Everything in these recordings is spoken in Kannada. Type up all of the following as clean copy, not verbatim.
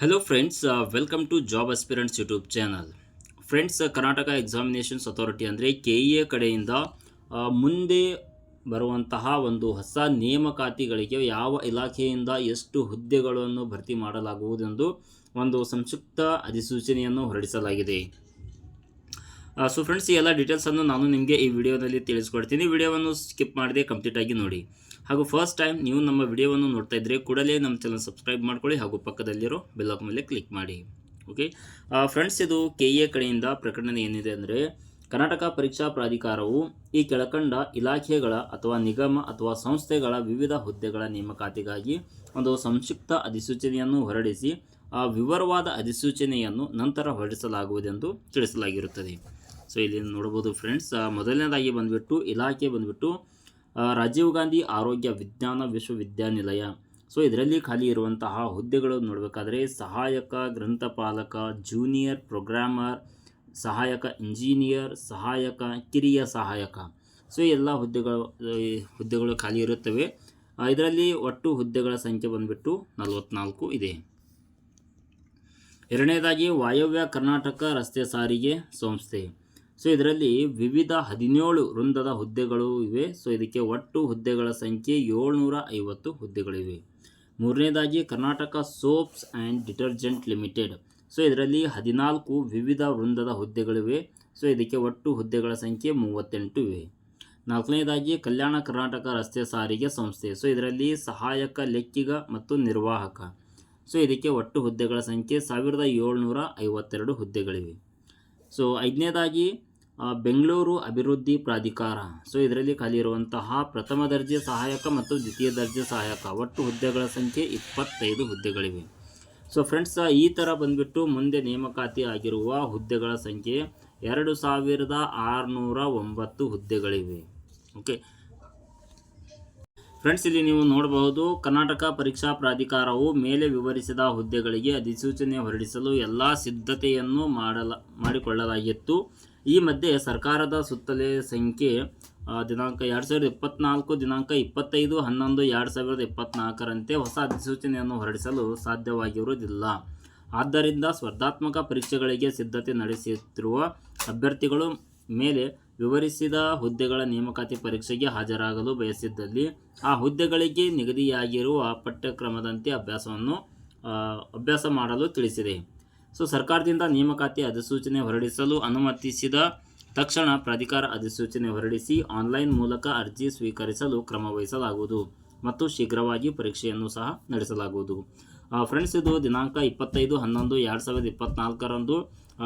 Hello friends, welcome to Job Aspirants YouTube channel. Friends, Karnataka examinations authority ಅಂದರೆ KEA ಕಡೆಯಿಂದ ಮುಂದೆ ಬರುವಂತಹ ಒಂದು ಹೊಸ ನೇಮಕಾತಿಗಳಿಗೆ ಯಾವ ಇಲಾಖೆಯಿಂದ ಎಷ್ಟು ಹುದ್ದೆಗಳನ್ನು ಭರ್ತಿ ಮಾಡಲಾಗುವುದೆಂದು ಒಂದು ಸಂಕ್ಷಿಪ್ತ ಅಧಿಸೂಚನೆಯನ್ನು ಹೊರಡಿಸಲಾಗಿದೆ. ಸೊ ಫ್ರೆಂಡ್ಸ್, ಈ ಎಲ್ಲ ಡೀಟೇಲ್ಸನ್ನು ನಾನು ನಿಮಗೆ ಈ ವಿಡಿಯೋದಲ್ಲಿ ತಿಳಿಸ್ಕೊಡ್ತೀನಿ. ವಿಡಿಯೋವನ್ನು ಸ್ಕಿಪ್ ಮಾಡದೆ ಕಂಪ್ಲೀಟಾಗಿ ನೋಡಿ. ಹಾಗೂ ಫಸ್ಟ್ ಟೈಮ್ ನೀವು ನಮ್ಮ ವಿಡಿಯೋವನ್ನು ನೋಡ್ತಾ ಇದ್ದರೆ ಕೂಡಲೇ ನಮ್ಮ ಚಾನಲ್ ಸಬ್ಸ್ಕ್ರೈಬ್ ಮಾಡ್ಕೊಳ್ಳಿ ಹಾಗೂ ಪಕ್ಕದಲ್ಲಿರೋ ಬೆಲ್ ಐಕಾನ್ ಮೇಲೆ ಕ್ಲಿಕ್ ಮಾಡಿ. ಓಕೆ ಫ್ರೆಂಡ್ಸ್, ಇದು KEA ಕಡೆಯಿಂದ ಪ್ರಕಟಣೆ ಏನಿದೆ ಅಂದರೆ, ಕರ್ನಾಟಕ ಪರೀಕ್ಷಾ ಪ್ರಾಧಿಕಾರವು ಈ ಕೆಳಕಂಡ ಇಲಾಖೆಗಳ ಅಥವಾ ನಿಗಮ ಅಥವಾ ಸಂಸ್ಥೆಗಳ ವಿವಿಧ ಹುದ್ದೆಗಳ ನೇಮಕಾತಿಗಾಗಿ ಒಂದು ಸಂಕ್ಷಿಪ್ತ ಅಧಿಸೂಚನೆಯನ್ನು ಹೊರಡಿಸಿ ಆ ವಿವರವಾದ ಅಧಿಸೂಚನೆಯನ್ನು ನಂತರ ಹೊರಡಿಸಲಾಗುವುದೆಂದು ತಿಳಿಸಲಾಗಿರುತ್ತದೆ. ಸೊ ಇಲ್ಲಿ ನೋಡ್ಬೋದು ಫ್ರೆಂಡ್ಸ್, ಮೊದಲನೇದಾಗಿ ಬಂದುಬಿಟ್ಟು ಇಲಾಖೆ ಬಂದುಬಿಟ್ಟು ರಾಜೀವ್ ಗಾಂಧಿ ಆರೋಗ್ಯ ವಿಜ್ಞಾನ ವಿಶ್ವವಿದ್ಯಾನಿಲಯ. ಸೊ ಇದರಲ್ಲಿ ಖಾಲಿ ಇರುವಂತಹ ಹುದ್ದೆಗಳು ನೋಡಬೇಕಾದ್ರೆ ಸಹಾಯಕ ಗ್ರಂಥಪಾಲಕ, ಜೂನಿಯರ್ ಪ್ರೋಗ್ರಾಮರ್, ಸಹಾಯಕ ಇಂಜಿನಿಯರ್, ಸಹಾಯಕ ಕಿರಿಯ ಸಹಾಯಕ. ಸೊ ಎಲ್ಲ ಹುದ್ದೆಗಳು ಖಾಲಿ ಇರುತ್ತವೆ. ಇದರಲ್ಲಿ ಒಟ್ಟು ಹುದ್ದೆಗಳ ಸಂಖ್ಯೆ ಬಂದುಬಿಟ್ಟು 44 ಇದೆ. ಎರಡನೇದಾಗಿ ವಾಯವ್ಯ ಕರ್ನಾಟಕ ರಸ್ತೆ ಸಾರಿಗೆ ಸಂಸ್ಥೆ. ಸೊ ಇದರಲ್ಲಿ ವಿವಿಧ 17 ವೃಂದದ ಹುದ್ದೆಗಳು ಇವೆ. ಸೊ ಇದಕ್ಕೆ ಒಟ್ಟು ಹುದ್ದೆಗಳ ಸಂಖ್ಯೆ 750 ಹುದ್ದೆಗಳಿವೆ. ಮೂರನೇದಾಗಿ Karnataka soaps and detergent limited. So ಇದರಲ್ಲಿ 14 ವಿವಿಧ ವೃಂದದ ಹುದ್ದೆಗಳಿವೆ. ಸೊ ಇದಕ್ಕೆ ಒಟ್ಟು ಹುದ್ದೆಗಳ ಸಂಖ್ಯೆ 38 ಇವೆ. ನಾಲ್ಕನೇದಾಗಿ ಕಲ್ಯಾಣ ಕರ್ನಾಟಕ ರಸ್ತೆ ಸಾರಿಗೆ ಸಂಸ್ಥೆ. ಸೊ ಇದರಲ್ಲಿ ಸಹಾಯಕ ಲೆಕ್ಕಿಗ ಮತ್ತು ನಿರ್ವಾಹಕ. ಸೊ ಇದಕ್ಕೆ ಒಟ್ಟು ಹುದ್ದೆಗಳ ಸಂಖ್ಯೆ 1752 ಹುದ್ದೆಗಳಿವೆ. ಸೊ ಐದನೇದಾಗಿ ಬೆಂಗಳೂರು ಅಭಿವೃದ್ಧಿ ಪ್ರಾಧಿಕಾರ. ಸೊ ಇದರಲ್ಲಿ ಖಾಲಿ ಇರುವಂತಹ ಪ್ರಥಮ ದರ್ಜೆ ಸಹಾಯಕ ಮತ್ತು ದ್ವಿತೀಯ ದರ್ಜೆ ಸಹಾಯಕ. ಒಟ್ಟು ಹುದ್ದೆಗಳ ಸಂಖ್ಯೆ 25 ಹುದ್ದೆಗಳಿವೆ. ಸೊ ಫ್ರೆಂಡ್ಸ್, ಈ ಥರ ಬಂದುಬಿಟ್ಟು ಮುಂದೆ ನೇಮಕಾತಿ ಆಗಿರುವ ಹುದ್ದೆಗಳ ಸಂಖ್ಯೆ 2609 ಹುದ್ದೆಗಳಿವೆ. ಓಕೆ ಫ್ರೆಂಡ್ಸ್, ಇಲ್ಲಿ ನೀವು ನೋಡಬಹುದು, ಕರ್ನಾಟಕ ಪರೀಕ್ಷಾ ಪ್ರಾಧಿಕಾರವು ಮೇಲೆ ವಿವರಿಸಿದ ಹುದ್ದೆಗಳಿಗೆ ಅಧಿಸೂಚನೆ ಹೊರಡಿಸಲು ಎಲ್ಲ ಸಿದ್ಧತೆಯನ್ನು ಮಾಡಿಕೊಳ್ಳಲಾಗಿತ್ತು. ಈ ಮಧ್ಯೆ ಸರ್ಕಾರದ ಸುತ್ತೋಲೆ ಸಂಖ್ಯೆ ದಿನಾಂಕ 2024 ದಿನಾಂಕ 25/11/2024ರಂತೆ ಹೊಸ ಅಧಿಸೂಚನೆಯನ್ನು ಹೊರಡಿಸಲು ಸಾಧ್ಯವಾಗಿರುವುದಿಲ್ಲ. ಆದ್ದರಿಂದ ಸ್ಪರ್ಧಾತ್ಮಕ ಪರೀಕ್ಷೆಗಳಿಗೆ ಸಿದ್ಧತೆ ನಡೆಸುತ್ತಿರುವ ಅಭ್ಯರ್ಥಿಗಳು ಮೇಲೆ ವಿವರಿಸಿದ ಹುದ್ದೆಗಳ ನೇಮಕಾತಿ ಪರೀಕ್ಷೆಗೆ ಹಾಜರಾಗಲು ಬಯಸಿದ್ದಲ್ಲಿ ಆ ಹುದ್ದೆಗಳಿಗೆ ನಿಗದಿಯಾಗಿರುವ ಪಠ್ಯಕ್ರಮದಂತೆ ಅಭ್ಯಾಸ ಮಾಡಲು ತಿಳಿಸಿದೆ. ಸೊ ಸರ್ಕಾರದಿಂದ ನೇಮಕಾತಿ ಅಧಿಸೂಚನೆ ಹೊರಡಿಸಲು ಅನುಮತಿಸಿದ ತಕ್ಷಣ ಪ್ರಾಧಿಕಾರ ಅಧಿಸೂಚನೆ ಹೊರಡಿಸಿ ಆನ್ಲೈನ್ ಮೂಲಕ ಅರ್ಜಿ ಸ್ವೀಕರಿಸಲು ಕ್ರಮ ವಹಿಸಲಾಗುವುದು ಮತ್ತು ಶೀಘ್ರವಾಗಿ ಪರೀಕ್ಷೆಯನ್ನು ಸಹ ನಡೆಸಲಾಗುವುದು. ಫ್ರೆಂಡ್ಸ್, ಇದು ದಿನಾಂಕ 25/11/2024ರಂದು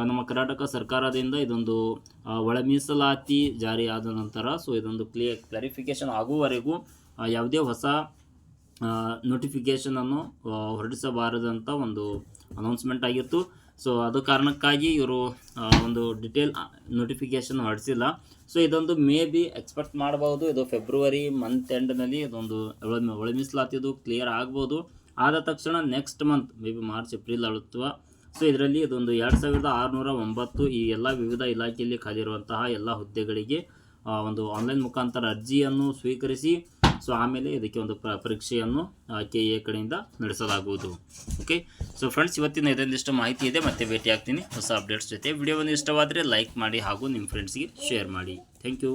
ನಮ್ಮ ಕರ್ನಾಟಕ ಸರ್ಕಾರದಿಂದ ಇದೊಂದು ಒಳ ಮೀಸಲಾತಿ ಜಾರಿಯಾದ ನಂತರ ಸೊ ಇದೊಂದು ಕ್ಲಾರಿಫಿಕೇಷನ್ ಆಗುವವರೆಗೂ ಯಾವುದೇ ಹೊಸ ನೋಟಿಫಿಕೇಷನನ್ನು ಹೊರಡಿಸಬಾರದಂಥ ಒಂದು ಅನೌನ್ಸ್ಮೆಂಟ್ ಆಗಿತ್ತು. ಸೊ ಅದು ಕಾರಣಕ್ಕಾಗಿ ಇವರು ಒಂದು ಡಿಟೇಲ್ ನೋಟಿಫಿಕೇಷನ್ ಹೊರಡಿಸಿಲ್ಲ. ಸೊ ಇದೊಂದು ಮೇ ಬಿ ಎಕ್ಸ್ಪೆಕ್ಟ್ ಮಾಡಬಹುದು, ಇದು ಫೆಬ್ರವರಿ ಮಂತ್ ಎಂಡ್ನಲ್ಲಿ ಇದೊಂದು ಒಳ ಮೀಸಲಾತಿದು ಕ್ಲಿಯರ್ ಆಗ್ಬೋದು. ಆದ ತಕ್ಷಣ next month may be March April ಅಥವಾ ಸೊ ಇದರಲ್ಲಿ ಇದೊಂದು 2609 ಈ ಎಲ್ಲ ವಿವಿಧ ಇಲಾಖೆಯಲ್ಲಿ ಖಾಲಿ ಇರುವಂತಹ ಎಲ್ಲ ಹುದ್ದೆಗಳಿಗೆ ಒಂದು ಆನ್ಲೈನ್ ಮುಖಾಂತರ ಅರ್ಜಿಯನ್ನು ಸ್ವೀಕರಿಸಿ ಸೊ ಆಮೇಲೆ ಇದಕ್ಕೆ ಒಂದು ಪರೀಕ್ಷೆಯನ್ನು KEA ಕಡೆಯಿಂದ ನಡೆಸಲಾಗುವುದು. ಓಕೆ ಸೊ ಫ್ರೆಂಡ್ಸ್, ಇವತ್ತಿನ ಇದೊಂದಿಷ್ಟು ಮಾಹಿತಿ ಇದೆ. ಮತ್ತೆ ಭೇಟಿ ಆಗ್ತೀನಿ ಹೊಸ ಅಪ್ಡೇಟ್ಸ್ ಜೊತೆ. ವಿಡಿಯೋವನ್ನು ಇಷ್ಟವಾದರೆ ಲೈಕ್ ಮಾಡಿ ಹಾಗೂ ನಿಮ್ಮ ಫ್ರೆಂಡ್ಸ್ಗೆ ಶೇರ್ ಮಾಡಿ. Thank you.